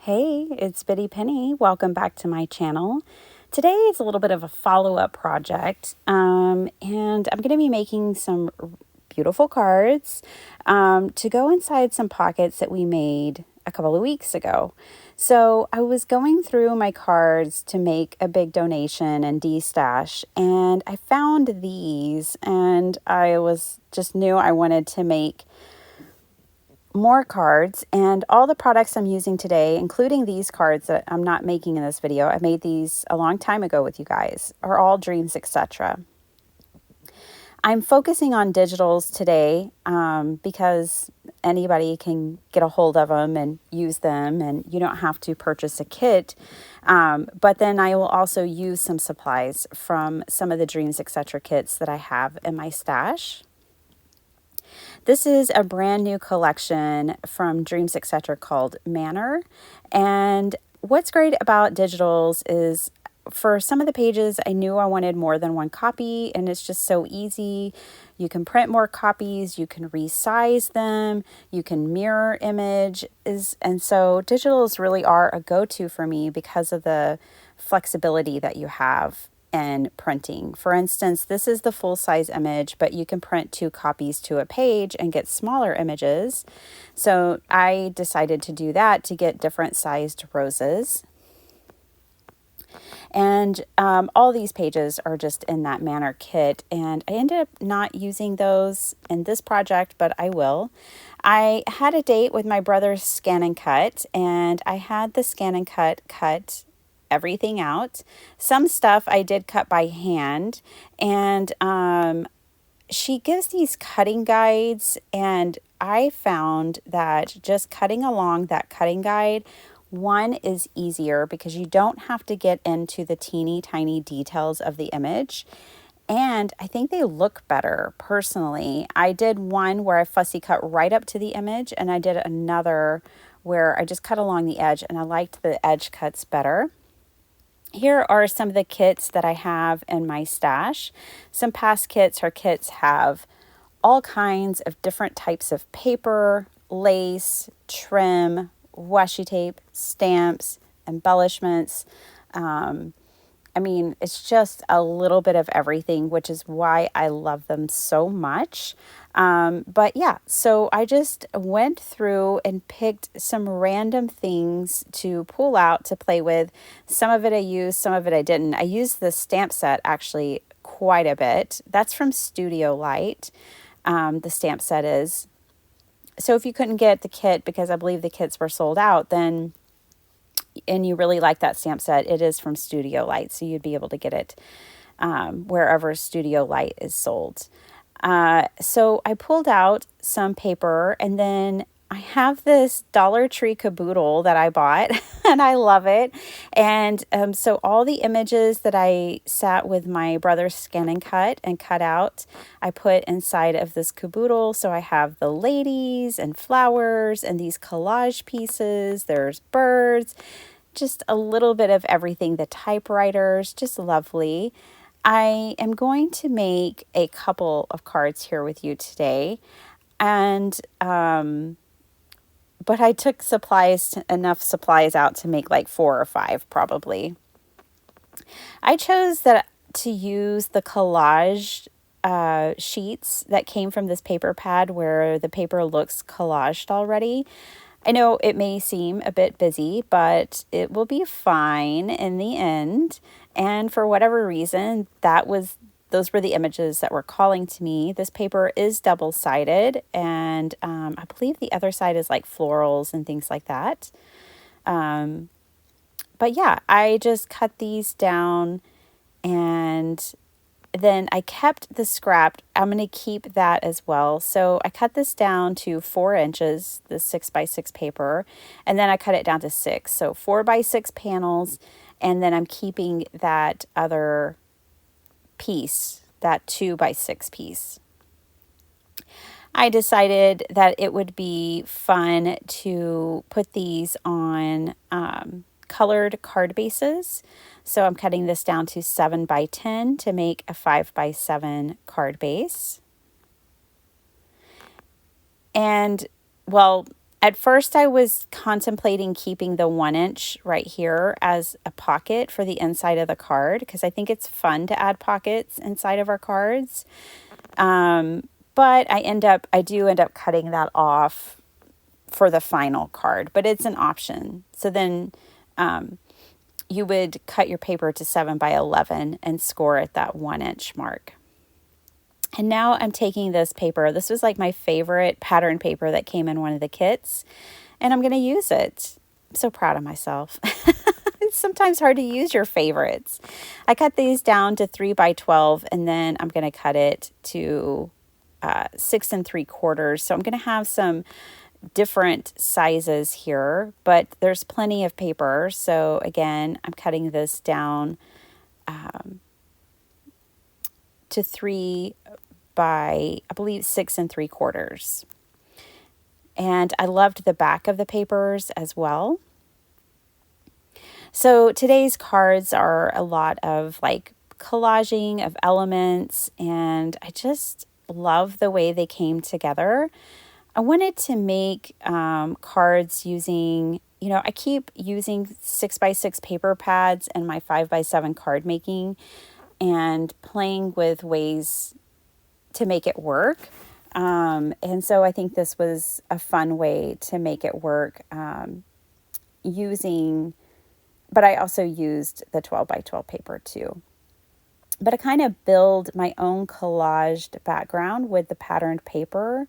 Hey, it's Biddy Penny. Welcome back to my channel. Today is a little bit of a follow-up project, and I'm going to be making some beautiful cards to go inside some pockets that we made a couple of weeks ago. So I was going through my cards to make a big donation and de-stash, and I found these, and I just knew I wanted to make more cards, and all the products I'm using today, including these cards that I'm not making in this video, I made these a long time ago with you guys, are all Dreamz Etc. I'm focusing on digitals today because anybody can get a hold of them and use them, and you don't have to purchase a kit. But then I will also use some supplies from some of the Dreamz Etc kits that I have in my stash. This is a brand new collection from Dreamz Etc called Manor. And what's great about digitals is for some of the pages, I knew I wanted more than one copy, and it's just so easy. You can print more copies, you can resize them, you can mirror images. And so digitals really are a go-to for me because of the flexibility that you have and printing. For instance, this is the full-size image, but you can print 2 copies to a page and get smaller images. So I decided to do that to get different sized roses. And all these pages are just in that Manor kit, and I ended up not using those in this project, but I will. I had a date with my brother's Scan and Cut, and I had the Scan and cut everything out. Some stuff I did cut by hand, and she gives these cutting guides, and I found that just cutting along that cutting guide, one is easier because you don't have to get into the teeny tiny details of the image. And I think they look better personally. I did one where I fussy cut right up to the image, and I did another where I just cut along the edge, and I liked the edge cuts better. Here are some of the kits that I have in my stash. Some past kits, her kits have all kinds of different types of paper, lace, trim, washi tape, stamps, embellishments. I mean, it's just a little bit of everything, which is why I love them so much. But yeah, so I just went through and picked some random things to pull out to play with. Some of it I used, some of it I didn't. I used the stamp set actually quite a bit. That's from Studio Light. The stamp set is. So if you couldn't get the kit because I believe the kits were sold out, then and you really like that stamp set, it is from Studio Light, so you'd be able to get it wherever Studio Light is sold. So I pulled out some paper, and then I have this Dollar Tree caboodle that I bought, and I love it. And so all the images that I sat with my brother's Scan and cut out, I put inside of this caboodle. So I have the ladies and flowers and these collage pieces. There's birds, just a little bit of everything. The typewriters, just lovely. I am going to make a couple of cards here with you today, and but I took enough supplies out to make like 4 or 5 probably. I chose to use the collage sheets that came from this paper pad where the paper looks collaged already. I know it may seem a bit busy, but it will be fine in the end. And for whatever reason, those were the images that were calling to me. This paper is double-sided, and I believe the other side is like florals and things like that. But yeah, I just cut these down, and then I kept the scrap. I'm going to keep that as well. So I cut this down to 4 inches, the 6x6 paper, and then I cut it down to 6. So 4x6 panels, and then I'm keeping that other piece, that 2x6 piece. I decided that it would be fun to put these on colored card bases. So I'm cutting this down to 7x10 to make a 5x7 card base. And well, At first, I was contemplating keeping the 1 inch right here as a pocket for the inside of the card because I think it's fun to add pockets inside of our cards. But I do end up cutting that off for the final card, but it's an option. So then you would cut your paper to 7 by 11 and score at that 1 inch mark. And now I'm taking this paper. This was like my favorite pattern paper that came in one of the kits, and I'm going to use it. I'm so proud of myself. It's sometimes hard to use your favorites. I cut these down to 3 by 12, and then I'm going to cut it to 6 3/4. So I'm going to have some different sizes here, but there's plenty of paper. So again, I'm cutting this down to 3 by, I believe, 6 3/4. And I loved the back of the papers as well. So today's cards are a lot of like collaging of elements, and I just love the way they came together. I wanted to make cards using, I keep using 6 by 6 paper pads in my 5 by 7 card making and playing with ways to make it work. And so I think this was a fun way to make it work but I also used the 12 by 12 paper too. But I kind of build my own collaged background with the patterned paper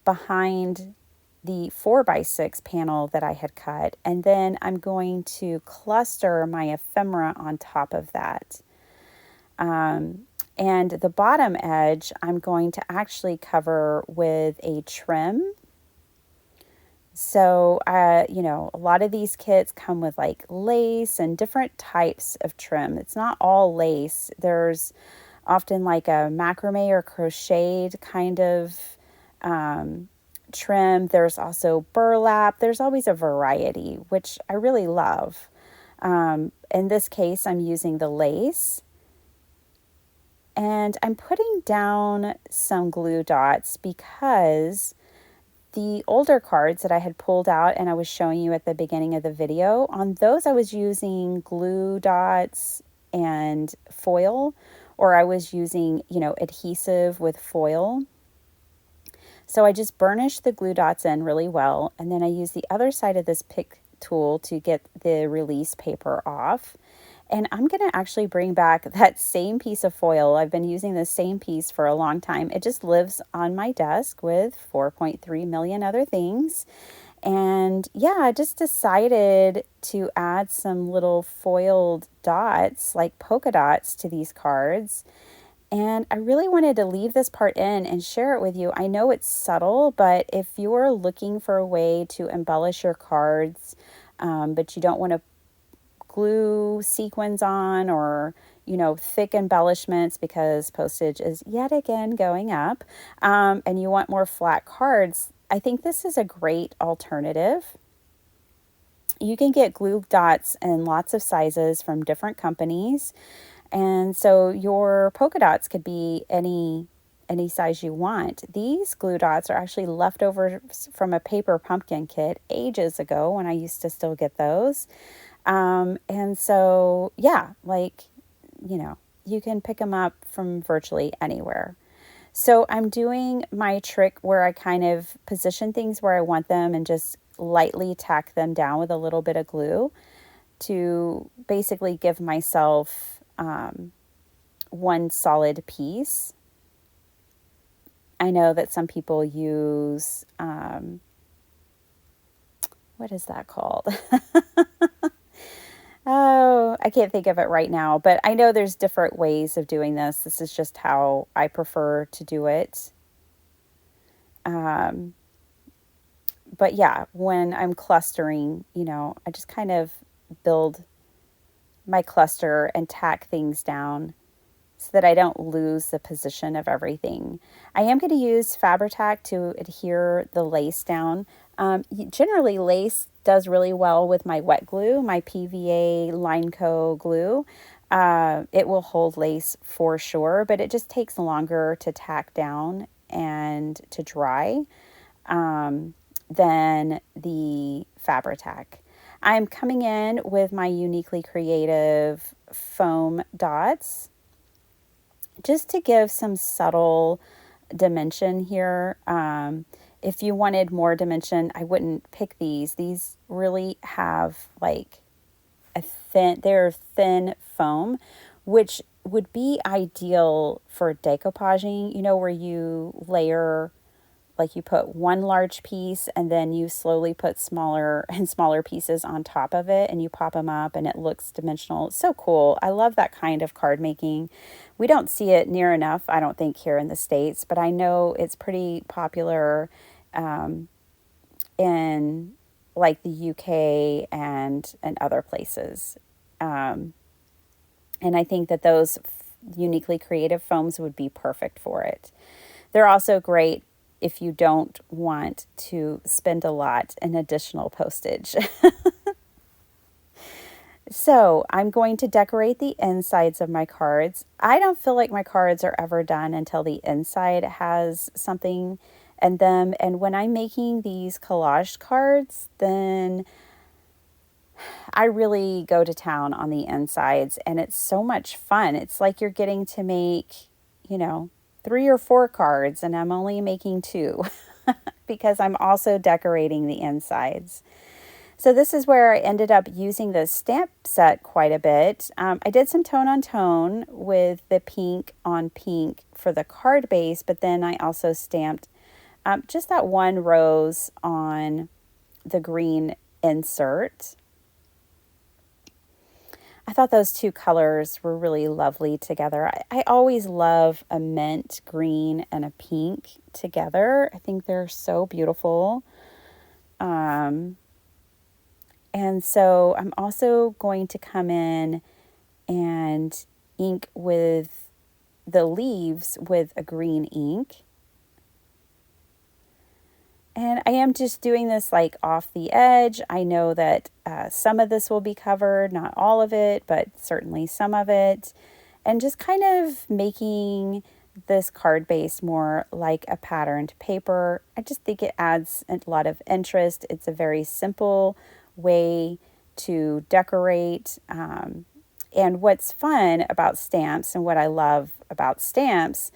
behind the 4 by 6 panel that I had cut. And then I'm going to cluster my ephemera on top of that. And the bottom edge, I'm going to actually cover with a trim. So, a lot of these kits come with like lace and different types of trim. It's not all lace. There's often like a macrame or crocheted kind of trim. There's also burlap. There's always a variety, which I really love. In this case, I'm using the lace. And I'm putting down some glue dots because the older cards that I had pulled out and I was showing you at the beginning of the video, on those I was using glue dots and foil, or I was using, adhesive with foil. So I just burnished the glue dots in really well, and then I used the other side of this pick tool to get the release paper off. And I'm going to actually bring back that same piece of foil. I've been using the same piece for a long time. It just lives on my desk with 4.3 million other things. And yeah, I just decided to add some little foiled dots, like polka dots, to these cards. And I really wanted to leave this part in and share it with you. I know it's subtle, but if you're looking for a way to embellish your cards, but you don't want to glue sequins on or, thick embellishments because postage is yet again going up, and you want more flat cards, I think this is a great alternative. You can get glue dots in lots of sizes from different companies. And so your polka dots could be any size you want. These glue dots are actually leftovers from a paper pumpkin kit ages ago when I used to still get those. And so, yeah, you can pick them up from virtually anywhere. So I'm doing my trick where I kind of position things where I want them and just lightly tack them down with a little bit of glue to basically give myself one solid piece. I know that some people use, what is that called? Oh, I can't think of it right now, but I know there's different ways of doing this. This is just how I prefer to do it. But yeah, when I'm clustering, I just kind of build my cluster and tack things down so that I don't lose the position of everything. I am going to use Fabri-Tac to adhere the lace down. Generally, lace does really well with my wet glue, my PVA Lineco glue. It will hold lace for sure, but it just takes longer to tack down and to dry. than the Fabri-Tac. I'm coming in with my Uniquely Creative foam dots just to give some subtle dimension here. If you wanted more dimension, I wouldn't pick these. These really have like they're thin foam, which would be ideal for decoupaging, where you layer, like you put one large piece and then you slowly put smaller and smaller pieces on top of it and you pop them up and it looks dimensional. It's so cool. I love that kind of card making. We don't see it near enough, I don't think, here in the States, but I know it's pretty popular in like the UK and other places. And I think that those Uniquely Creative foams would be perfect for it. They're also great if you don't want to spend a lot in additional postage. So I'm going to decorate the insides of my cards. I don't feel like my cards are ever done until the inside has something in them. And when I'm making these collage cards, then I really go to town on the insides, and it's so much fun. It's like you're getting to make, 3 or 4 cards, and I'm only making 2 because I'm also decorating the insides. So this is where I ended up using the stamp set quite a bit. I did some tone on tone with the pink on pink for the card base, but then I also stamped just that one rose on the green insert. I thought those 2 colors were really lovely together. I always love a mint green and a pink together. I think they're so beautiful. And so I'm also going to come in and ink with the leaves with a green ink. And I am just doing this like off the edge. I know that some of this will be covered, not all of it, but certainly some of it. And just kind of making this card base more like a patterned paper. I just think it adds a lot of interest. It's a very simple way to decorate. And what's fun about stamps and what I love about stamps,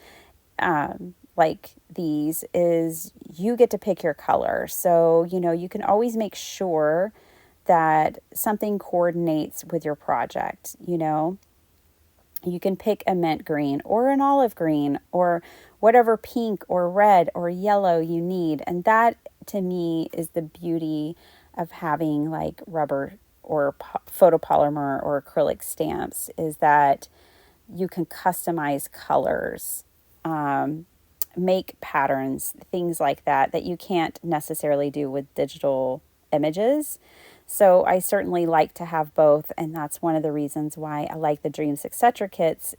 like these, is you get to pick your color. So, you can always make sure that something coordinates with your project. You can pick a mint green or an olive green or whatever pink or red or yellow you need. And that, to me, is the beauty of having like rubber or photopolymer or acrylic stamps, is that you can customize colors, make patterns, things like that you can't necessarily do with digital images. So I certainly like to have both, and that's one of the reasons why I like the Dreamz Etc kits,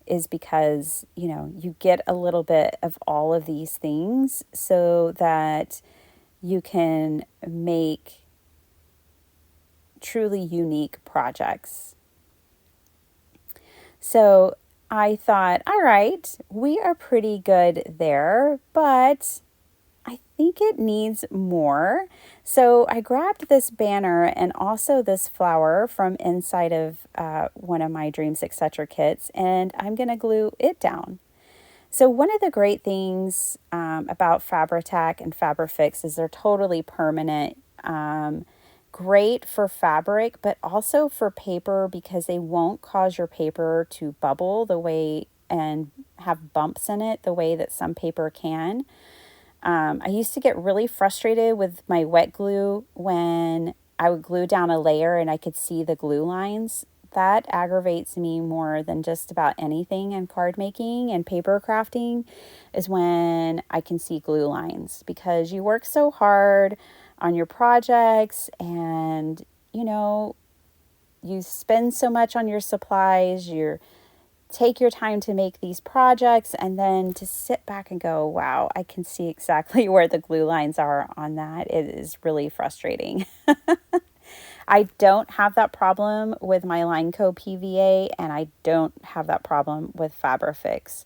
is because, you get a little bit of all of these things so that you can make truly unique projects. So I thought, all right, we are pretty good there, but I think it needs more. So I grabbed this banner and also this flower from inside of one of my Dreamz Etc kits, and I'm going to glue it down. So one of the great things about Fabri-Tac and Fabrifix is they're totally permanent. Great for fabric, but also for paper, because they won't cause your paper to bubble the way and have bumps in it the way that some paper can. I used to get really frustrated with my wet glue when I would glue down a layer and I could see the glue lines. That aggravates me more than just about anything in card making and paper crafting, is when I can see glue lines, because you work so hard on your projects and, you spend so much on your supplies, you take your time to make these projects, and then to sit back and go, wow, I can see exactly where the glue lines are on that. It is really frustrating. I don't have that problem with my Lineco PVA, and I don't have that problem with Fabrifix.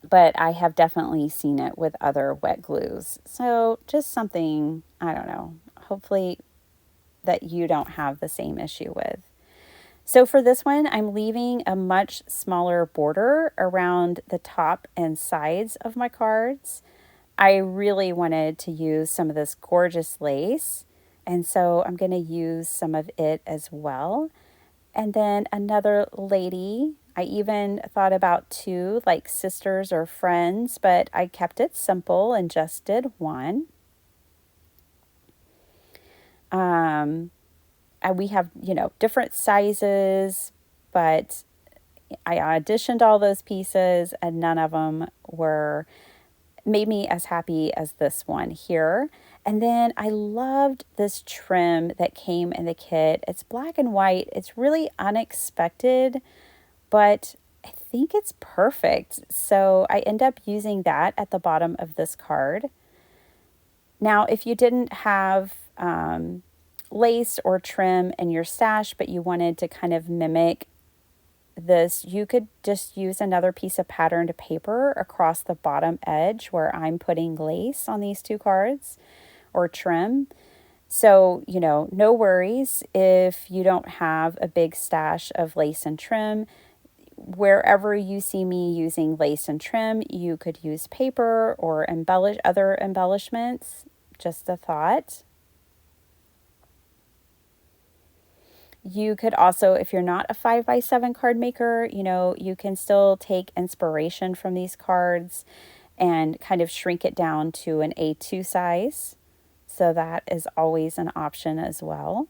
but I have definitely seen it with other wet glues. So just something, I don't know, hopefully that you don't have the same issue with. So for this one, I'm leaving a much smaller border around the top and sides of my cards. I really wanted to use some of this gorgeous lace, and so I'm going to use some of it as well. And then another lady, I even thought about two, like sisters or friends, but I kept it simple and just did one. We have, different sizes, but I auditioned all those pieces and none of them were made me as happy as this one here. And then I loved this trim that came in the kit. It's black and white. It's really unexpected, but I think it's perfect. So I end up using that at the bottom of this card. Now, if you didn't have lace or trim in your stash, but you wanted to kind of mimic this, you could just use another piece of patterned paper across the bottom edge where I'm putting lace on these two cards or trim. So, no worries if you don't have a big stash of lace and trim. Wherever you see me using lace and trim, you could use paper or other embellishments. Just a thought. You could also, if you're not a 5x7 card maker, you can still take inspiration from these cards and kind of shrink it down to an A2 size. So that is always an option as well.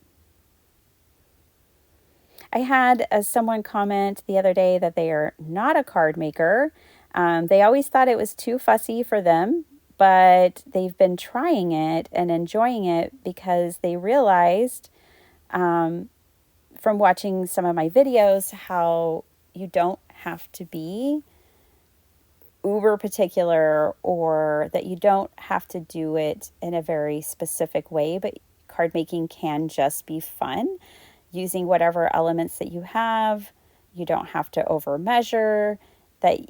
I had someone comment the other day that they are not a card maker. They always thought it was too fussy for them, but they've been trying it and enjoying it because they realized from watching some of my videos how you don't have to be uber particular, or that you don't have to do it in a very specific way, but card making can just be fun using whatever elements that you have. You don't have to over measure. That,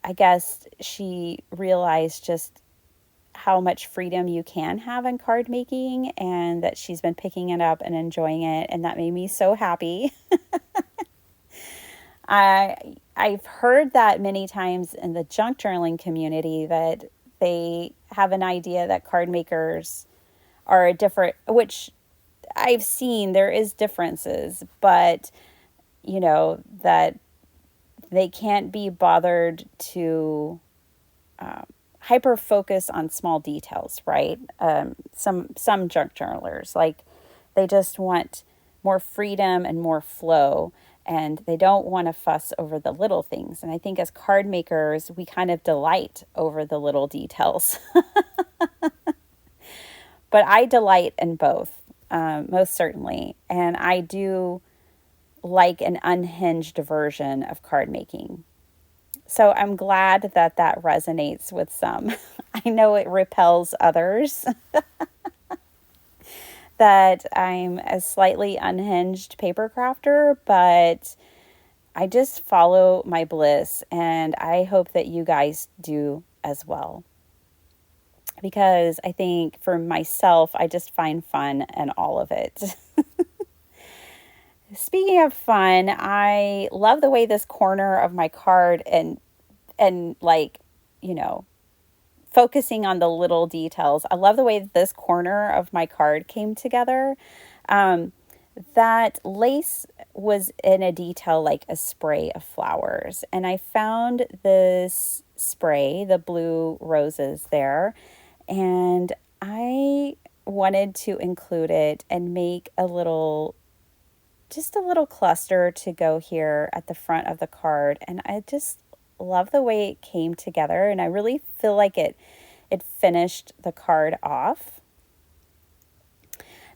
I guess she realized just how much freedom you can have in card making, and that she's been picking it up and enjoying it, and that made me so happy. I've heard that many times in the junk journaling community that they have an idea that card makers are a different, which I've seen there is differences, but that they can't be bothered to hyper focus on small details, right? Some junk journalers, like, they just want more freedom and more flow, and they don't want to fuss over the little things. And I think as card makers, we kind of delight over the little details. But I delight in both, most certainly. And I do like an unhinged version of card making. So I'm glad that that resonates with some. I know it repels others that I'm a slightly unhinged paper crafter, but I just follow my bliss, and I hope that you guys do as well. Because I think for myself, I just find fun in all of it. Speaking of fun, I love the way this corner of my card and like, focusing on the little details. I love the way this corner of my card came together. That lace was in a detail like a spray of flowers. And I found this spray, the blue roses there, and I wanted to include it and make just a little cluster to go here at the front of the card. And I just love the way it came together, and I really feel like it finished the card off.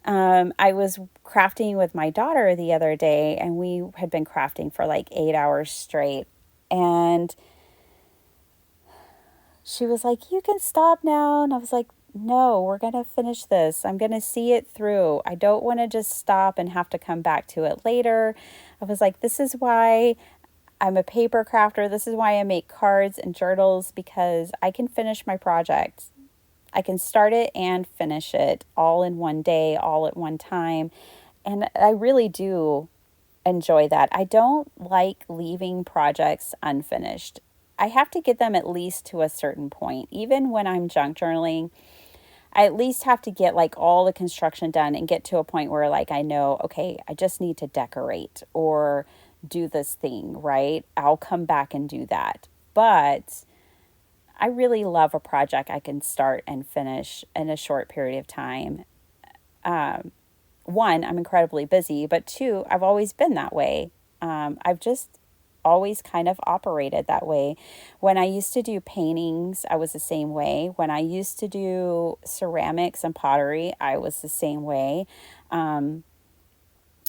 I was crafting with my daughter the other day, and we had been crafting for like 8 hours straight, and she was like, "You can stop now." And I was like, "No, we're going to finish this. I'm going to see it through. I don't want to just stop and have to come back to it later." I was like, "This is why I'm a paper crafter. This is why I make cards and journals, because I can finish my project. I can start it and finish it all in one day, all at one time. And I really do enjoy that. I don't like leaving projects unfinished. I have to get them at least to a certain point. Even when I'm junk journaling, I at least have to get like all the construction done and get to a point where like I know, okay, I just need to decorate or do this thing, right? I'll come back and do that. But I really love a project I can start and finish in a short period of time. One, I'm incredibly busy, but two, I've always been that way. I've just always kind of operated that way. When I used to do paintings, I was the same way. When I used to do ceramics and pottery, I was the same way. And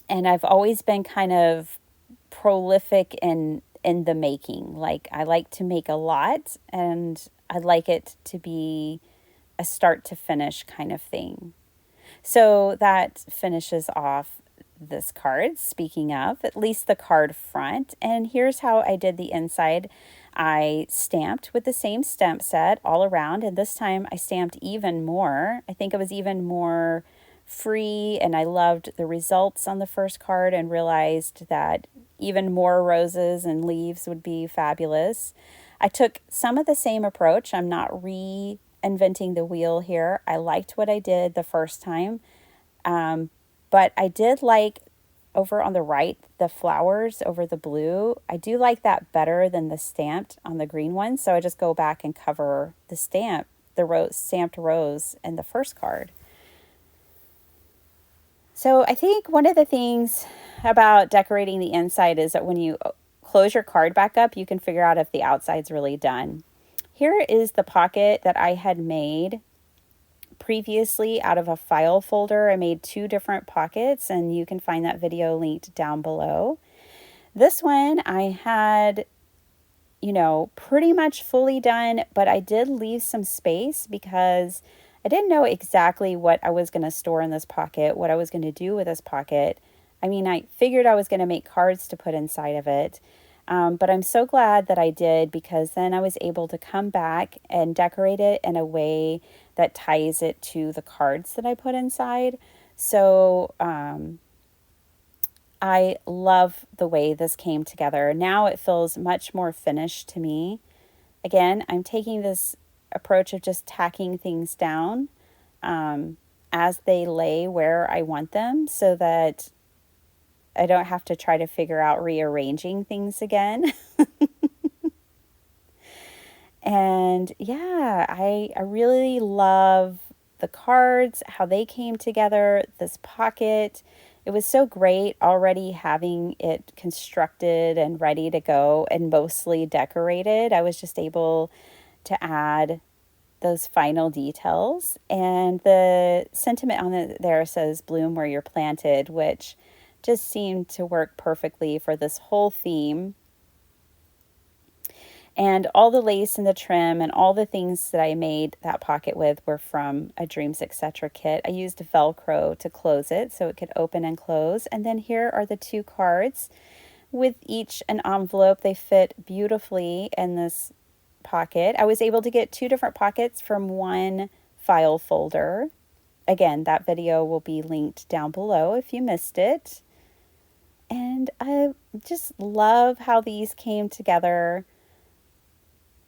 I've always been kind of prolific in the making. Like I like to make a lot, and I like it to be a start to finish kind of thing. So that finishes off this card. Speaking of, at least the card front. And here's how I did the inside. I stamped with the same stamp set all around, and this time I stamped even more. I think it was even more free, and I loved the results on the first card and realized that even more roses and leaves would be fabulous. I took some of the same approach. I'm not reinventing the wheel here. I liked what I did the first time, but I did like over on the right, the flowers over the blue. I do like that better than the stamped on the green one. So I just go back and cover the stamp, the stamped rose in the first card. So I think one of the things about decorating the inside is that when you close your card back up, you can figure out if the outside's really done. Here is the pocket that I had made previously out of a file folder. I made 2 different pockets, and you can find that video linked down below. This one I had, pretty much fully done, but I did leave some space because I didn't know exactly what I was going to store in this pocket, what I was going to do with this pocket. I mean, I figured I was going to make cards to put inside of it. But I'm so glad that I did, because then I was able to come back and decorate it in a way that ties it to the cards that I put inside. So I love the way this came together. Now it feels much more finished to me. Again, I'm taking this approach of just tacking things down as they lay where I want them, so that I don't have to try to figure out rearranging things again. And yeah, I really love the cards, how they came together, this pocket. It was so great already having it constructed and ready to go and mostly decorated. I was just able to add those final details. And the sentiment on it there says, "Bloom where you're planted," which just seemed to work perfectly for this whole theme. And all the lace and the trim and all the things that I made that pocket with were from a Dreamz Etc kit. I used Velcro to close it so it could open and close. And then here are the 2 cards with each an envelope. They fit beautifully in this pocket. I was able to get 2 different pockets from one file folder. Again, that video will be linked down below if you missed it. And I just love how these came together.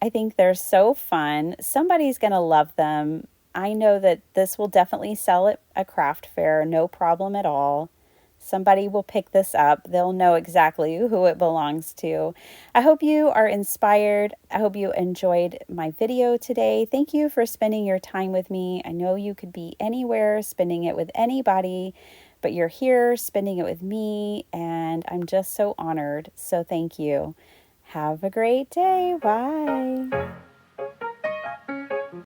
I think they're so fun. Somebody's going to love them. I know that this will definitely sell at a craft fair, no problem at all. Somebody will pick this up. They'll know exactly who it belongs to. I hope you are inspired. I hope you enjoyed my video today. Thank you for spending your time with me. I know you could be anywhere, spending it with anybody, but you're here spending it with me, and I'm just so honored. So thank you. Have a great day. Bye.